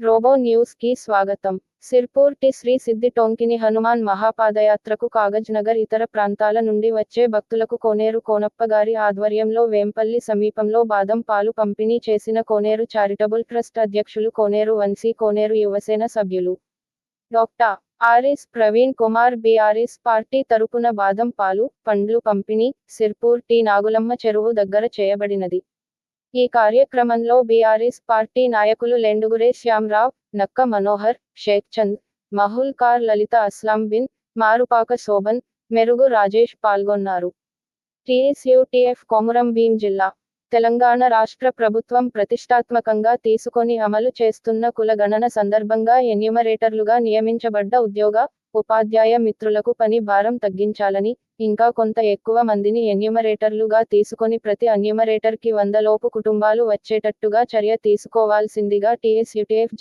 Robo news కి స్వాగతం. Sirpur T Shri సిద్ధి టోంకిని హనుమాన్ మహాపాదయాత్రకు కాగజ్నగర్ ఇతర ప్రాంతాల నుండి వచ్చే భక్తులకు కోనేరు కోనప్ప గారి ఆధ్వర్యంలో వేంపల్లి సమీపంలో బాదం పాలు పంపిణీ చేసిన కోనేరు చారిటబుల్ ట్రస్ట్ అధ్యక్షులు కోనేరు వంశీ కోనేరు యువసేన సభ్యులు doctor RS Praveen Kumar BRS party తరపున బాదం పాలు, పండ్లు పంపిణీ సిర్పూర్ టి నాగులమ్మ చెరువు దగ్గర చేయబడినది. ఈ కార్యక్రమంలో బీఆర్ఎస్ పార్టీ నాయకులు లెండుగురే శ్యాంరావ్, నక్క మనోహర్, షేక్ చంద్, మహుల్ కార్ లలిత అస్లాం బిన్, మారుపాక శోభన్, మెరుగు రాజేష్ పాల్గొన్నారు. టీఎస్యూటీఎఫ్ కొమురం భీం జిల్లా తెలంగాణ రాష్ట్ర ప్రభుత్వం ప్రతిష్టాత్మకంగా తీసుకొని అమలు చేస్తున్న కుల గణన సందర్భంగా ఎన్యూమరేటర్లుగా నియమించబడ్డ ఉద్యోగ, ఉపాధ్యాయ మిత్రులకు పని భారం తగ్గించాలని, ఇంకా కొంత ఎక్కువ మందిని ఎన్యూమరేటర్లుగా తీసుకొని ప్రతి ఎన్యూమరేటర్కి 100 లోపు కుటుంబాలు వచ్చేటట్టుగా చర్య తీసుకోవాల్సిందిగా టీఎస్యూటీఎఫ్